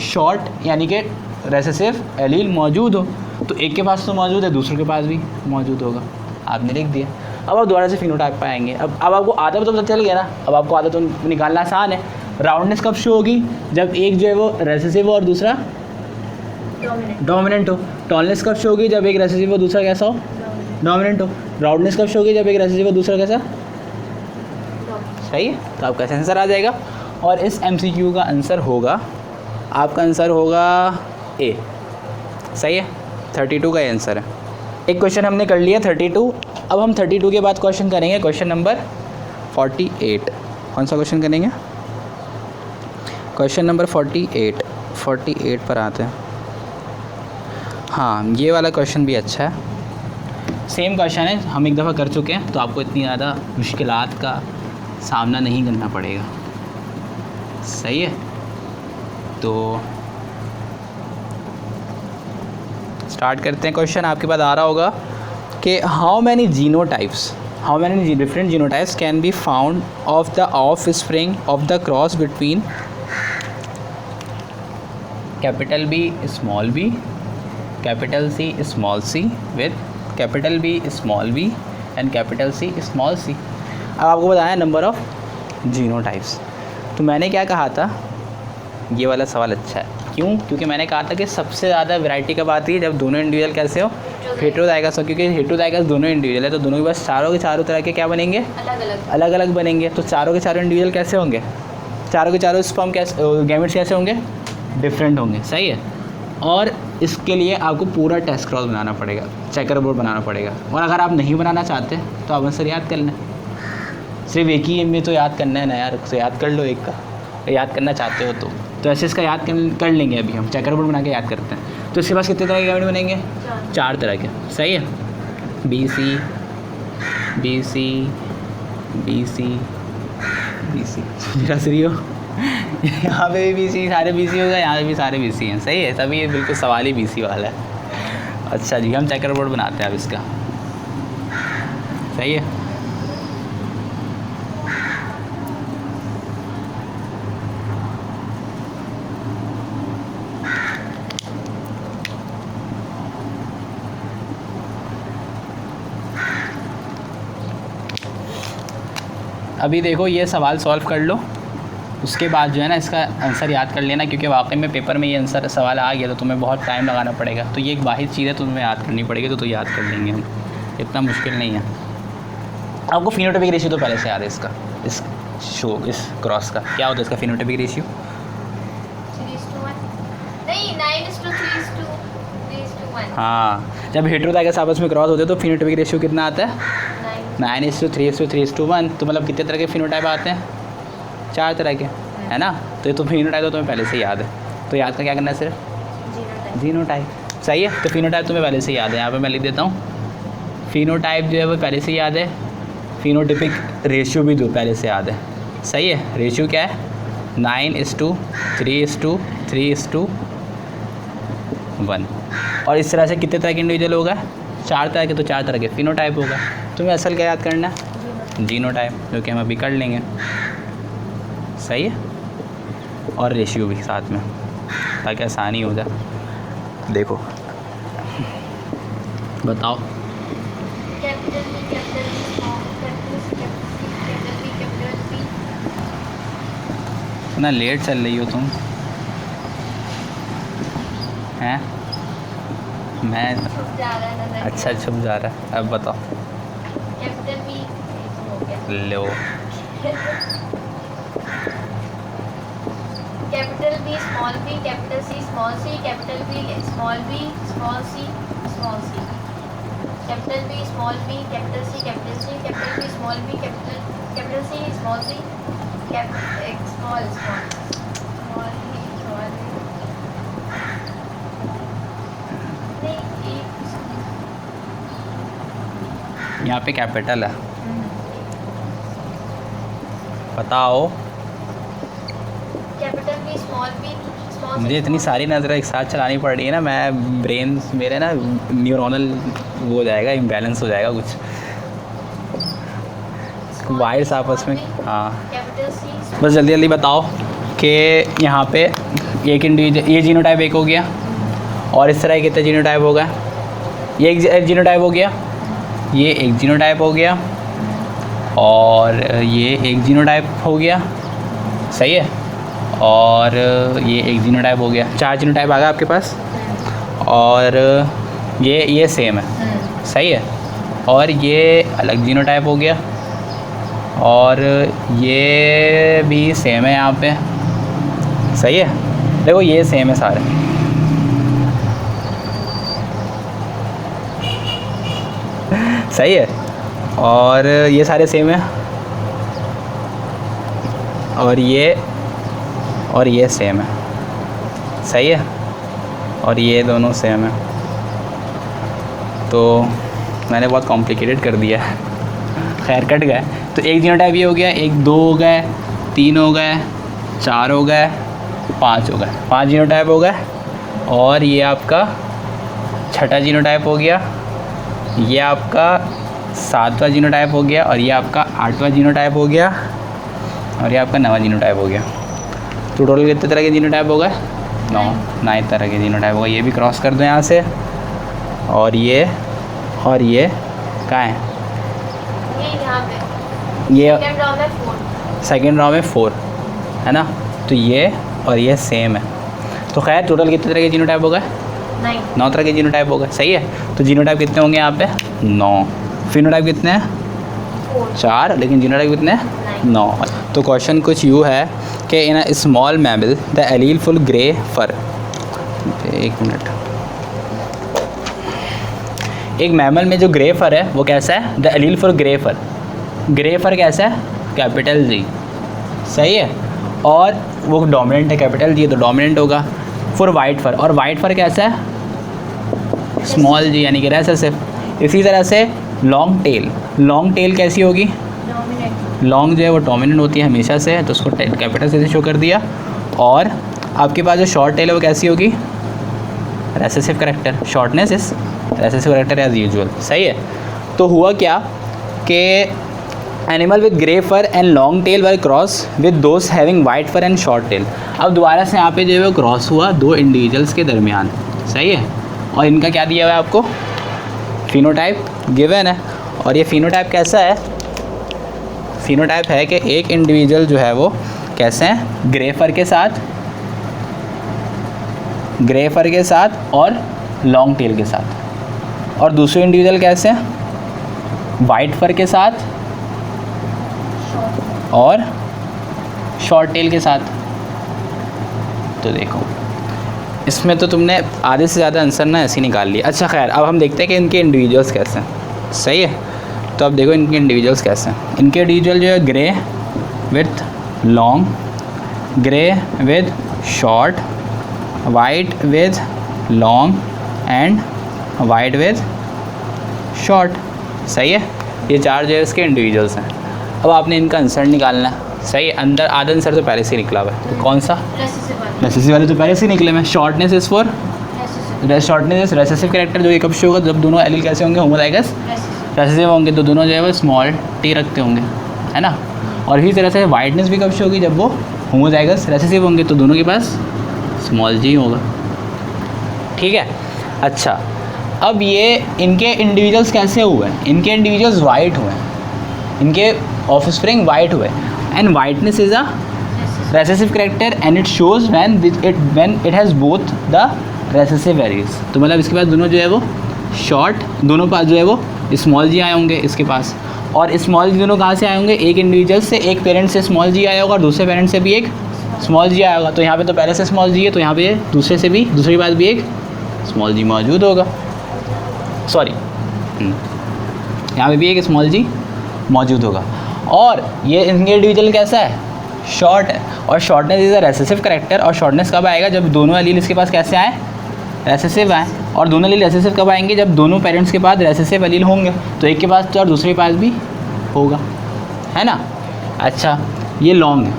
[SPEAKER 1] शॉर्ट यानी कि रेसेसिव एलील मौजूद हो। तो एक के पास तो मौजूद है, दूसरे के पास भी मौजूद होगा। आपने लिख दिया। अब आप दोबारा से फिनोटाइप पे आएंगे। अब आपको आदत तो पता चल गया ना। अब आपको आदत तो निकालना आसान है। राउंडनेस कब शो होगी? जब एक जो है वो रेसेसिव हो और दूसरा डोमिनेंट हो। टॉलनेस कब शो होगी? जब एक रेसेसिव हो दूसरा कैसा हो? डोमिनेंट हो। राउंडनेस कब शो होगी? जब एक रेसेसिव हो दूसरा कैसा? सही है। तो आपका आंसर आ जाएगा। और इस MCQ का आंसर होगा, आपका आंसर होगा A। सही है। 32 का आंसर है। एक क्वेश्चन हमने कर लिया 32। अब हम 32 के बाद क्वेश्चन करेंगे क्वेश्चन नंबर 48। कौन सा क्वेश्चन करेंगे? क्वेश्चन नंबर 48 पर आते हैं। हाँ, ये वाला क्वेश्चन भी अच्छा है। सेम क्वेश्चन है, हम एक दफ़ा कर चुके हैं, तो आपको इतनी ज़्यादा मुश्किलात का सामना नहीं करना पड़ेगा। सही है। तो स्टार्ट करते हैं। क्वेश्चन आपके पास आ रहा होगा कि how many different genotypes can be found of the offspring of the cross between capital B small B, capital C small C with capital B small B and capital C small C. अब आपको बताया नंबर ऑफ जीनोटाइप्स। तो मैंने क्या कहा था? ये वाला सवाल अच्छा है। क्यों? क्योंकि मैंने कहा था कि सबसे ज़्यादा वैरायटी कब आती है? जब दोनों इंडिविजुअल कैसे हो? हेटेरोजाइगस हो। क्योंकि हेटेरोजाइगस दोनों इंडिविजुअल है तो दोनों के पास चारों के चारों तरह के क्या बनेंगे? अलग अलग बनेंगे। तो चारों के चारों इंडिविजुअल कैसे होंगे? चारों के चारों स्पर्म कैसे, गैमेट्स कैसे होंगे? डिफरेंट होंगे। सही है। और इसके लिए आपको पूरा टेस्ट क्रॉस बनाना पड़ेगा, चेकर बोर्ड बनाना पड़ेगा। और अगर आप नहीं बनाना चाहते तो आप आंसर याद कर लें। सिर्फ एक ही में तो याद करना है ना यार, तो याद कर लो एक का, याद करना चाहते हो तो ऐसे इसका याद कर लेंगे। अभी हम चेकर बोर्ड बना के याद करते हैं। तो इसके पास कितने तरह के गैमेट बनेंगे? 4 तरह के। सही है। BC BC BC BC मेरा श्री हो। यहाँ पे भी BC, सारे BC होगा, यहाँ पे भी सारे BC हैं। सही है। तभी ये बिल्कुल सवाल ही BC वाला है। अच्छा जी, हम चेकर बोर्ड बनाते हैं अब इसका। सही है। अभी देखो ये सवाल सॉल्व कर लो, उसके बाद जो है ना इसका आंसर याद कर लेना, क्योंकि वाकई में पेपर में ये आंसर सवाल आ गया तो तुम्हें बहुत टाइम लगाना पड़ेगा। तो ये एक वाहिद चीज़ है, तुम्हें याद करनी पड़ेगी, तो याद कर लेंगे हम, इतना मुश्किल नहीं है। आपको फिनोटाइपिक रेशियो तो पहले से याद है इसका, इस क्रॉस का क्या होता है इसका फिनोटाइपिक रेशियो?
[SPEAKER 2] 3:1 नहीं 9:3:1
[SPEAKER 1] हाँ, जब हेटेरोजाइगस आपस में क्रॉस होते हैं तो फिनोटाइपिक रेशियो कितना आता है? 9:3:3:1। तो मतलब कितने तरह के फिनोटाइप आते हैं? 4 तरह के, है ना। तो ये तो फिनोटाइप तो तुम्हें पहले से याद है, तो याद का क्या करना है? सिर्फ जीनोटाइप। सही है, तो फिनोटाइप तुम्हें पहले से याद है। यहाँ पे मैं लिख देता हूँ, फिनोटाइप जो है वो पहले से याद है, फिनोटाइपिक रेशियो भी दो पहले से याद है। सही है, रेशियो क्या है? 9:3:3:1। और इस तरह से कितने तरह के इंडिविजुअल होगा? 4 तरह के, तो 4 तरह के फिनोटाइप होगा। तुम्हें असल क्या याद करना है? जीनोटाइप, जो कि हम अभी कर लेंगे। सही है, और रेशियो भी साथ में, ताकि आसानी हो जाए। देखो बताओ।
[SPEAKER 2] Capital B capital B small capital C capital B
[SPEAKER 1] इतना लेट चल रही हो तुम, हैं? मैं
[SPEAKER 2] छुप जा रहा है नजर।
[SPEAKER 1] अच्छा छुप जा रहा है। अब बताओ।
[SPEAKER 2] कैपिटल B हो गया।
[SPEAKER 1] लो,
[SPEAKER 2] capital B small b capital C small c capital B small c small c capital B small b capital C capital C capital B small b capital C small c capital small b
[SPEAKER 1] यहाँ पे कैपिटल है, बताओ।
[SPEAKER 2] Capital B small b small c
[SPEAKER 1] मुझे इतनी सारी नज़रें एक साथ चलानी पड़ रही है ना, मैं ब्रेन मेरे ना न्यूरोनल वो हो जाएगा, इम्बैलेंस हो जाएगा कुछ, वायर्स आपस में। हाँ,
[SPEAKER 2] कैपिटल C
[SPEAKER 1] बस जल्दी जल्दी बताओ कि यहाँ पे एक इंडिविजुअल, ये जीनोटाइप एक हो गया, और इस तरह कितने जीनोटाइप हो गए? ये एक जीनोटाइप हो गया, ये एक जीनोटाइप हो गया, और ये एक जीनोटाइप हो गया। सही है, और ये एक जीनोटाइप हो गया। 4 जीनोटाइप आ गया आपके पास, और ये सेम है। सही है, और ये अलग जीनोटाइप हो गया, और ये भी सेम है यहाँ पे। सही है, देखो ये सेम है सारे। सही है, और ये सारे सेम है, और ये सेम है। सही है, और ये दोनों सेम है। तो मैंने बहुत कॉम्प्लिकेटेड कर दिया है, खैर कट गए। तो एक जीनोटाइप ये हो गया, 1 2 हो गए, 3 हो गए, 4 हो गए, 5 हो गए, 5 जीनोटाइप हो गए। और ये आपका 6ठा जीनोटाइप हो गया, ये आपका 7वां जीनोटाइप हो गया, और ये आपका 8वां जीनोटाइप हो गया, और ये आपका 9वां जीनोटाइप हो गया। तो टोटल कितने तरह के जीनोटाइप हो गए? 9 तरह के जीनोटाइप हो गए। ये भी क्रॉस कर दो यहाँ से, और ये कहाँ है?
[SPEAKER 2] ये यहाँ पे
[SPEAKER 1] ये
[SPEAKER 2] सेकंड रॉ में 4
[SPEAKER 1] सेकेंड रॉ में 4 है ना। तो ये और ये सेम है। तो खैर टोटल कितने तरह के जीनोटाइप हो गए? 9 तरह के जीनोटाइप हो गए। सही है, तो जीनोटाइप कितने होंगे यहाँ पे? 9। फिनोटाइप कितने हैं? 4, लेकिन जीनोटाइप कितने हैं? 9। तो क्वेश्चन कुछ यूँ है कि in a small mammal the allele full grey fur, एक मिनट, एक मैमल में जो ग्रे फर है वो कैसा है? The allele for grey fur. Grey fur कैसा है? Capital G. सही है, और वो डोमिनेंट है, कैपिटल जी तो डोमिनेंट होगा। फॉर वाइट फर, और वाइट फर कैसा है? स्मॉल जी, यानी कि रेसेसिव। इसी तरह से लॉन्ग टेल, लॉन्ग टेल कैसी होगी?
[SPEAKER 2] डोमिनेंट।
[SPEAKER 1] लॉन्ग जो है वो डोमिनेंट होती है हमेशा से, तो उसको कैपिटल से शो कर दिया। और आपके पास जो शॉर्ट टेल है वो कैसी होगी? Recessive character. Shortness is recessive character as usual. सही है, तो हुआ क्या कि animal with grey fur and long tail were cross with those having white fur and short tail. अब दोबारा से यहाँ पे जो है वो क्रॉस हुआ 2 इंडिविजुअल्स के दरमियान। सही है, और इनका क्या दिया हुआ है आपको? फिनोटाइप गिवन है। और ये फिनोटाइप कैसा है? फिनोटाइप है कि एक इंडिविजुअल जो है वो कैसे हैं, ग्रे फर के साथ, ग्रे फर के साथ और लॉन्ग टेल के साथ, और दूसरे इंडिविजुअल कैसे हैं, वाइट फर के साथ और शॉर्ट टेल के साथ। तो देखो इसमें तो तुमने आधे से ज़्यादा आंसर ना ऐसे ही निकाल लिया। अच्छा खैर, अब हम देखते हैं कि इनके इंडिविजुअल्स कैसे हैं। सही है, तो अब देखो इनके इंडिविजुअल्स कैसे हैं। इनके इंडिविजुअल जो है grey with long, grey with short, white with long and white with short. सही है, ये चार जो है इसके इंडिविजुअल्स हैं। अब आपने इनका आंसर निकालना है। सही है, अंदर आधा आंसर तो पहले से ही निकला हुआ है। तो कौन सा, रेसेसिव वाले तो पहले से ही निकले हैं। Shortness is for shortness is recessive character, जो ये कब शो होगा, जब दोनों एलिल कैसे होंगे, होमोजाइगस रेसेसिव होंगे, तो दोनों जो है वो स्मॉल टी रखते होंगे, है ना। और इसी तरह से वाइटनेस भी कब शो होगी, जब वो होमोजाइगस रेसेसिव होंगे, तो दोनों के पास स्मॉल जी होगा। ठीक है। अच्छा, अब ये इनके इंडिविजुअल्स कैसे हुए, इनके इंडिविजुअल्स वाइट हुए, इनके ऑफस्प्रिंग वाइट हुए, and whiteness is a recessive character and it shows when it has both the recessive Aries. तो मतलब इसके पास दोनों जो है वो शॉर्ट, दोनों पास जो है वो स्मॉल जी आए होंगे इसके पास। और स्मॉल जी दोनों कहाँ से आए होंगे, एक इंडिविजुअल से, एक पेरेंट से स्मॉल जी आया होगा और दूसरे पेरेंट से भी एक स्मॉल जी आया होगा। तो यहाँ पे तो पहले से स्मॉल जी है, तो यहाँ पे दूसरे से भी, दूसरी बात भी एक स्मॉल जी मौजूद होगा। सॉरी, यहाँ पे भी एक स्मॉल जी मौजूद होगा। और ये इनके इंडिविजुअल कैसा है, शॉर्ट है, और shortness is a recessive character. और शॉर्टनेस कब आएगा, जब दोनों एलील इसके पास कैसे आए, रेसेसिव आए। और दोनों एलील रेसेसिव कब आएंगे, जब दोनों पेरेंट्स के पास रेसेसिव एलील होंगे, तो एक के पास तो और दूसरे के पास भी होगा, है ना। अच्छा, ये लॉन्ग है,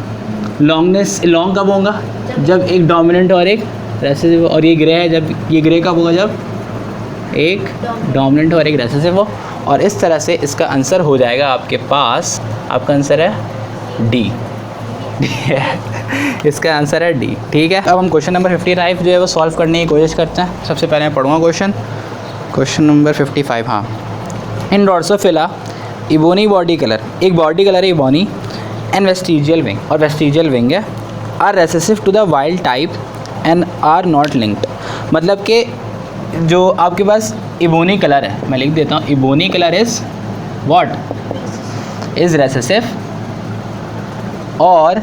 [SPEAKER 1] लॉन्गनेस लॉन्ग कब होगा, जब एक डोमिनेंट और एक रेसेसिव। और ये ग्रे है, जब ये ग्रे कब होगा, जब एक डोमिनेंट और एक रेसेसिव हो। और इस तरह से इसका आंसर हो जाएगा आपके पास, आपका आंसर है डी। इसका आंसर है डी। ठीक है, अब हम क्वेश्चन नंबर 55 जो है वो सॉल्व करने की कोशिश करते हैं। सबसे पहले मैं पढ़ूँगा क्वेश्चन नंबर 55। हाँ, in Drosophila ebony body colour, एक बॉडी कलर है इबोनी, एंड वेस्टिजियल विंग, और वेस्टिजियल विंग है, are recessive to the wild type and are not linked. मतलब कि जो आपके पास इबोनी कलर है, मैं लिख देता हूँ, ebony colour is what, is recessive, और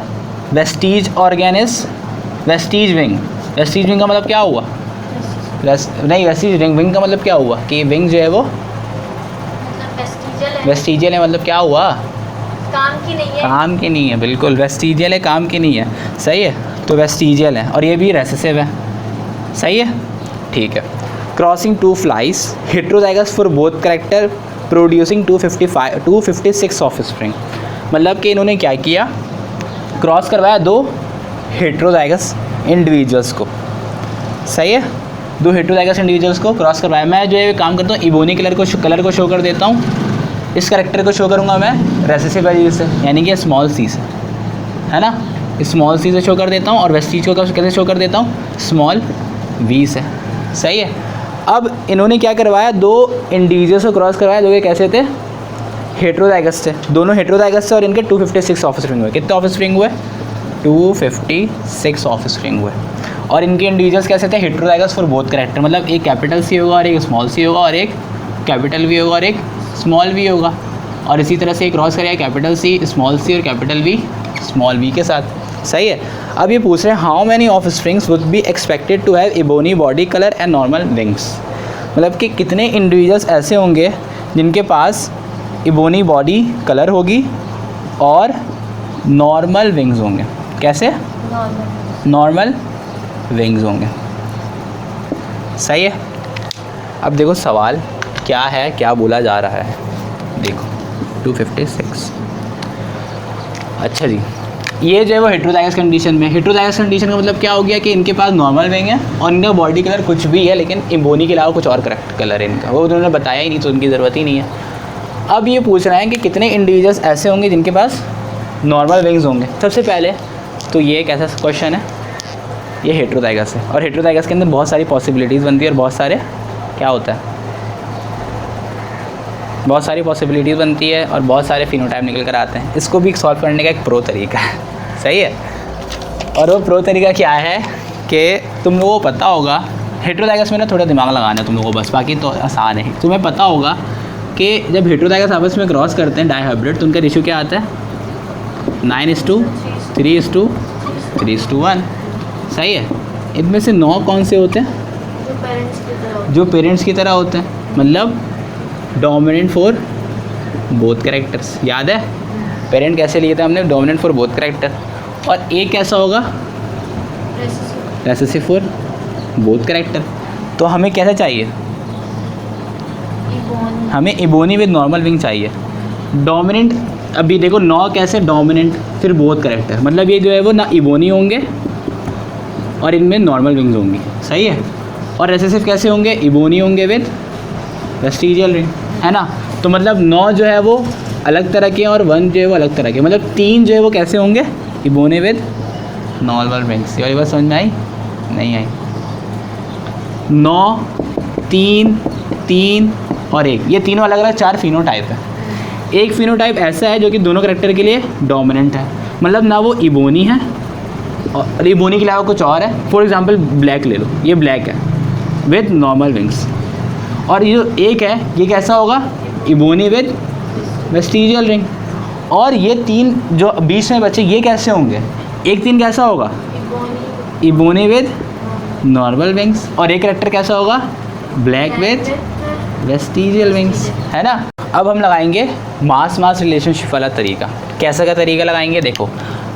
[SPEAKER 1] vestigial organ is vestigial wing. Vestigial wing का मतलब क्या हुआ, नहीं वेस्टीज विंग का मतलब क्या हुआ कि विंग जो है वो वेस्टिजियल है, मतलब क्या हुआ,
[SPEAKER 2] काम की नहीं है,
[SPEAKER 1] काम की नहीं है। बिल्कुल, वेस्टिजियल है, काम की नहीं है। सही है, तो वेस्टिजियल है, और ये भी रेसेसिव है। सही है, ठीक है। Crossing two flies heterozygous for both character producing 256 offspring. मतलब कि इन्होंने क्या किया, क्रॉस करवाया दो हेट्रोजाइगस इंडिविजुअल्स को। सही है, दो हेट्रोजाइगस इंडिविजुअल्स को क्रॉस करवाया। मैं जो है काम करता हूँ, इबोनी कलर को शो कर देता हूँ, इस कैरेक्टर को शो करूँगा मैं रेसेसिव एलील से, यानी कि स्मॉल सी से, है ना, स्मॉल सी से शो कर देता हूँ, और वेस्टीज को कैसे शो कर देता हूँ, स्मॉल वी से। सही है। अब इन्होंने क्या करवाया, दो इंडिविजुअल्स को क्रॉस करवाया जो कि कैसे थे, हेट्रोजाइगस थे, दोनों हेट्रोजाइगस थे, और इनके 256 ऑफस्प्रिंग हुए। कितने ऑफस्प्रिंग हुए, 256 ऑफस्प्रिंग हुए। और इनके इंडिविजुअल्स कैसे थे, हेट्रोजाइगस फॉर बोथ कैरेक्टर, मतलब एक कैपिटल सी होगा और एक स्मॉल सी होगा, और एक कैपिटल वी होगा और एक स्मॉल वी होगा। और इसी तरह से क्रॉस करेगा कैपिटल सी स्मॉल सी और कैपिटल वी स्मॉल वी के साथ। सही है। अब ये पूछ रहे हैं how many offsprings would be expected to have ebony body colour and normal wings. मतलब कि कितने इंडिविजुअल्स ऐसे होंगे जिनके पास इबोनी बॉडी कलर होगी और नॉर्मल विंग्स होंगे। कैसे, नॉर्मल विंग्स होंगे। सही है। अब देखो सवाल क्या है, क्या बोला जा रहा है, देखो 256। अच्छा जी, ये जो है वो हेट्रोजाइगस कंडीशन में, हेट्रोजाइगस कंडीशन का मतलब क्या हो गया कि इनके पास नॉर्मल विंग है और इनका बॉडी कलर कुछ भी है, लेकिन इबोनी के अलावा कुछ और करेक्ट कलर है इनका, वो उन्होंने बताया ही नहीं, तो उनकी ज़रूरत ही नहीं है। अब ये पूछ रहे हैं कि कितने इंडिविजुअल्स ऐसे होंगे जिनके पास नॉर्मल विंग्स होंगे। सबसे पहले तो ये एक ऐसा क्वेश्चन है, ये हेट्रोजाइगस है, और हेट्रोजाइगस के अंदर बहुत सारी पॉसिबिलिटीज़ बनती है और बहुत सारे क्या होता है, बहुत सारी पॉसिबिलिटीज़ बनती है और बहुत सारे फिनोटाइप निकल कर आते हैं। इसको भी सॉल्व करने का एक प्रो तरीका है, सही है। और वो प्रो तरीका क्या है कि तुम लोगों को पता होगा, हेटेरोजाइगस में ना थोड़ा दिमाग लगाना है तुम लोगों को बस, बाकी तो आसान है। तुम्हें पता होगा कि जब हेटेरोजाइगस आपस में क्रॉस करते हैं डाइहाइब्रिड, तो उनका रेशियो क्या आता है? 9:3:3:1, सही है। इनमें से 9 कौन से होते हैं? जो पेरेंट्स की तरह होते हैं, मतलब डोमिनेंट फॉर बोथ कैरेक्टर्स। याद है पेरेंट कैसे लिए थे हमने? Dominant for both character. और एक कैसा होगा? Recessive for both character. तो हमें कैसा चाहिए? हमें इबोनी विद नॉर्मल विंग चाहिए। डोमिनेंट, अभी देखो 9 कैसे? डोमिनेंट फिर बोथ कैरेक्टर, मतलब ये जो है वो ना इबोनी होंगे और इनमें नॉर्मल विंग्स होंगी, सही है। और रेसेसिव कैसे होंगे? इबोनी होंगे विद वेस्टिजियल रिंग, है ना। तो मतलब 9 जो है वो अलग तरह के और 1 जो है वो अलग तरह के, मतलब 3 जो है वो कैसे होंगे? Ebony with normal wings. ये बात समझ में आई? नहीं आई? 9, 3, 3 और 1, ये तीनों अलग अलग 4 फिनोटाइप है। एक फिनोटाइप ऐसा है जो कि दोनों कैरेक्टर के लिए डोमिनेंट है, मतलब ना वो इबोनी है और इबोनी के अलावा कुछ और है। फॉर एग्जांपल ब्लैक ले लो, ये ब्लैक है विद नॉर्मल विंग्स। और ये जो एक है ये कैसा होगा? Ebony with vestigial ring. और ये 3 जो बीच में बचे ये कैसे होंगे? एक 3 कैसा होगा? Ebony with normal wings. और एक कैरेक्टर कैसा होगा? ब्लैक विद वेस्टिजियल विंग्स, है ना। अब हम लगाएंगे मास मास रिलेशनशिप वाला तरीका। कैसा का तरीका लगाएंगे? देखो,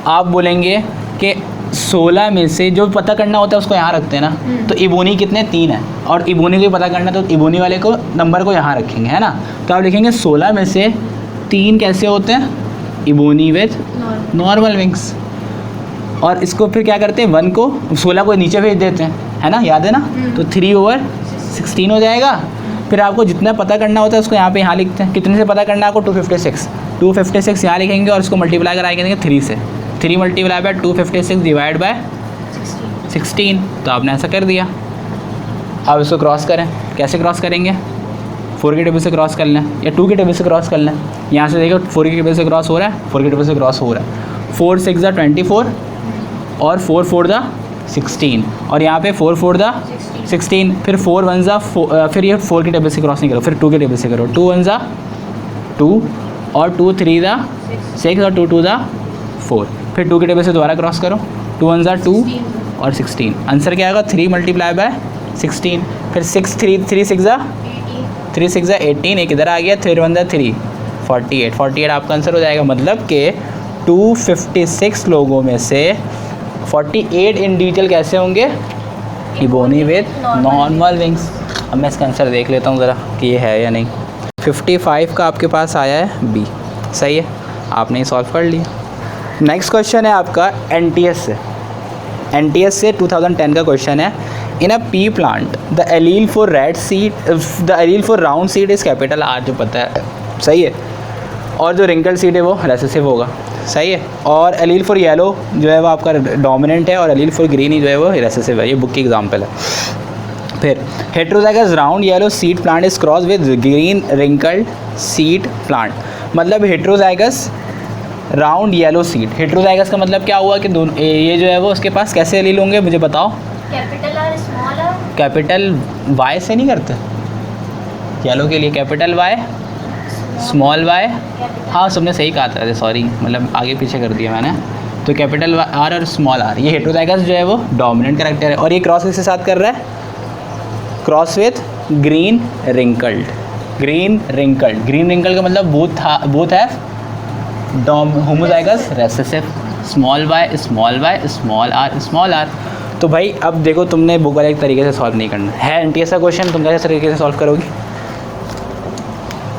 [SPEAKER 1] आप बोलेंगे कि 16 में से जो पता करना होता है उसको यहाँ रखते हैं ना, तो इबोनी कितने? 3 है, और इबोनी को पता करना तो इबोनी वाले को नंबर को यहाँ रखेंगे, है ना। तो आप लिखेंगे 16 में से 3 कैसे होते हैं? Ebony with normal wings. और इसको फिर क्या करते हैं? 1 को 16 को नीचे भेज देते हैं, है ना, याद है ना। तो 3/16 हो जाएगा। फिर आपको जितना पता करना होता है उसको यहाँ पे यहाँ लिखते हैं। कितने से पता करना है आपको? 256 यहाँ लिखेंगे और इसको मल्टीप्लाई कराएंगे देंगे 3 से। 3 मल्टीप्लाई बाय 256 डिवाइड बाय 16। तो आपने ऐसा कर दिया। अब इसको क्रॉस करें। कैसे क्रॉस करेंगे? 4 के टेबल से क्रॉस कर लें या 2 के टेबल से क्रॉस कर लें। यहाँ से देखो 4 के टेबल से क्रॉस हो रहा है, 4 के टेबल से क्रॉस हो रहा है। 4 6 = 24 और 4 4 = 16 और यहाँ पे 4 4 = 16। फिर 4 1 = फिर ये 4 के टेबल से क्रॉस नहीं करो, फिर 2 के टेबल से करो। 2 1 = 2 और 2 3 = 6 और 2 2 = 4। फिर 2 के टेबल से दोबारा क्रॉस करो। 2 1 = 2 और 16। आंसर क्या आएगा? 3 मल्टीप्लाई बाय 16। फिर 6 3 3 6 = 18। एक इधर आ गया, 3 1 = 3 48 आपका आंसर हो जाएगा। मतलब कि 256 लोगों में से 48 इन डिटेल कैसे होंगे? Ebony with normal wings. अब मैं इसका आंसर देख लेता हूँ ज़रा कि ये है या नहीं। 55 का आपके पास आया है बी, सही है, आपने सॉल्व कर लिया। नेक्स्ट क्वेश्चन है आपका NTS से 2010 का क्वेश्चन है। In a pea plant the allele for round seed is capital R, जो पता है, सही है। और जो रिंकल सीड है वो रेसेसिव होगा, सही है। और एलील फॉर येलो जो है वो आपका डोमिनेंट है और एलील फॉर ग्रीन जो है वो रेसेसिव है। ये बुक की एग्जांपल है। फिर heterozygous round yellow seed plant is cross with green wrinkled seed plant, मतलब heterozygous round yellow seed. Heterozygous का मतलब क्या हुआ कि दोनों ये जो है वो उसके पास कैसे एलील होंगे? मुझे बताओ।
[SPEAKER 2] Capital R small r,
[SPEAKER 1] capital Y से नहीं करते येलो के लिए? कैपिटल Y स्मॉल y, हाँ सबने सही कहा था, सॉरी मतलब आगे पीछे कर दिया मैंने। तो कैपिटल R और स्मॉल r, ये हेटेरोजाइगस जो है वो डोमिनेंट कैरेक्टर है। और ये क्रॉस किसके साथ कर रहा है? Cross with green wrinkled. Green wrinkled का मतलब both have homozygous recessive. Small y small r। तो भाई अब देखो, तुमने बुक वाले एक तरीके से सॉल्व नहीं करना है। NTS का क्वेश्चन तुम कैसे तरीके से सॉल्व करोगी?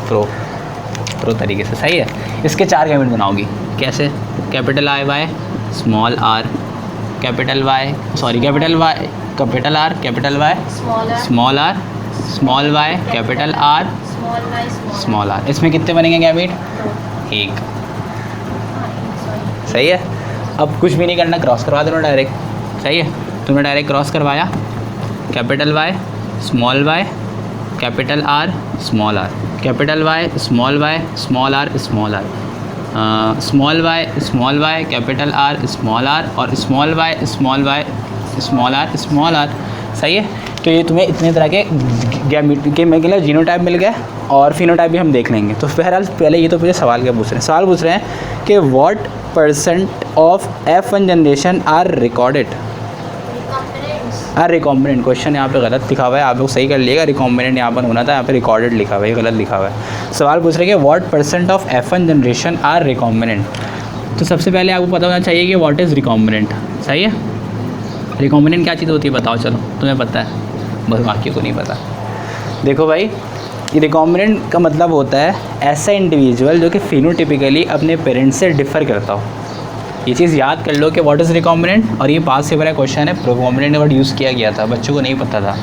[SPEAKER 1] प्रो तरीके से, सही है। इसके 4 गैमेट बनाओगी। कैसे? Capital I small r, capital R, capital Y small r, small y capital R small r। इसमें कितने बनेंगे गैमेट? 1, सही है। अब कुछ भी नहीं करना, क्रॉस करवा देना डायरेक्ट, सही है। तुमने डायरेक्ट क्रॉस करवाया, capital Y small y capital R small R, capital Y small R small R, small Y capital R small R, और small Y small R small R. सही है। तो ये तुम्हें इतने तरह के मतलब जीनोटाइप मिल गए और फिनोटाइप भी हम देख लेंगे। तो बहरहाल पहले ये तो मुझे सवाल क्या पूछ रहे हैं, सवाल पूछ रहे हैं कि what percent of F1 generation are recorded, recombinant. Question यहाँ पे गलत लिखा हुआ है, आप लोग सही कर लिएगा, रिकॉम्बिनेंट यहाँ पर होना था, यहाँ पे रिकॉर्डेड लिखा हुआ है, गलत लिखा हुआ है। सवाल पूछ रहे हैं कि what percent of F1 generation are recombinant. तो सबसे पहले आपको पता होना चाहिए कि व्हाट इज़ रिकॉम्बिनेंट। सही है। रिकॉम्बिनेंट क्या चीज़ होती है बताओ, चलो तुम्हें पता है, बस बाकी को नहीं पता। देखो भाई, रिकॉम्बिनेंट का मतलब होता है ऐसा इंडिविजुअल जो कि फिनोटिपिकली अपने पेरेंट्स से डिफ़र करता हो। ये चीज़ याद कर लो कि व्हाट इज़ रिकॉम्बिनेंट, और ये पास से बड़ा क्वेश्चन है, रिकॉम्बिनेंट का वर्ड यूज़ किया गया था, बच्चों को नहीं पता था।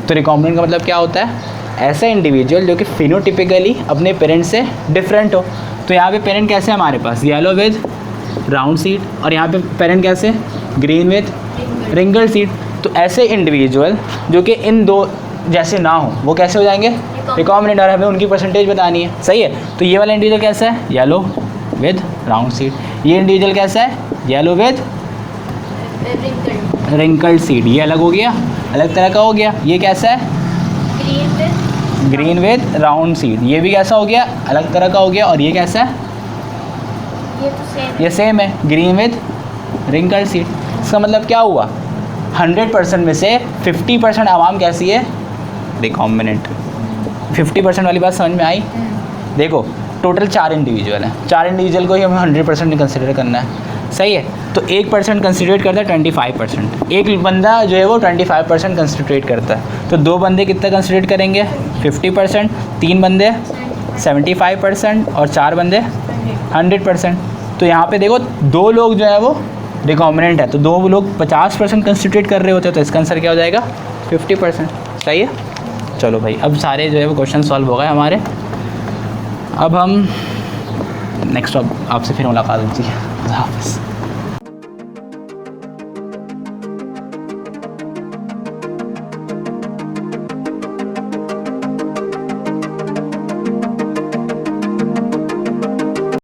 [SPEAKER 1] तो रिकॉम्बिनेंट का मतलब क्या होता है, ऐसा इंडिविजुअल जो कि फिनोटिपिकली अपने पेरेंट्स से डिफरेंट हो। तो यहाँ पे पेरेंट कैसे है हमारे पास, येलो विद राउंड सीड, और यहाँ पे पेरेंट कैसे, ग्रीन विद रिंगल सीड। तो ऐसे इंडिविजुअल जो कि इन दो जैसे ना हो वो कैसे हो जाएंगे, रिकॉम्बिनेंट, और हमें उनकी परसेंटेज बतानी है। सही है। तो ये वाला इंडिविजुअल कैसा है, येलो विद राउंड सीड। ये इंडिविजुअल कैसा है, येलो विद रिंकल्ड सीड, ये अलग हो गया, अलग तरह का हो गया। ये कैसा है, ग्रीन विद राउंड सीड, ये भी कैसा हो गया, अलग तरह का हो गया। और ये कैसा है, ये सेम है, ग्रीन विद रिंकल्ड सीड। इसका मतलब क्या हुआ, 100% में से 50% आवाम कैसी है, रिकॉम्बिनेंट। 50% वाली बात समझ में आई। देखो टोटल 4 इंडिविजुअल हैं, 4 इंडिविजुअल को ही हमें 100% नहीं कंसिडर करना है। सही है। तो 1% कंसिडरेट करता है 25%, एक बंदा जो है वो 25% कंसिडरेट करता है। तो 2 बंदे कितना कंसिडरेट करेंगे, 50%, 3 बंदे 75% और 4 बंदे 100%। तो यहाँ पे देखो 2 लोग जो है वो रिकॉम्बिनेंट है, तो 2 लोग 50% कंसिडरेट कर रहे होते हैं, तो इसका आंसर क्या हो जाएगा, 50%। सही है। चलो भाई, अब सारे जो है वो क्वेश्चन सॉल्व हो गए हमारे। अब हम नेक्स्ट आपसे फिर मुलाकात होती है। खुदा हाफ़िज़।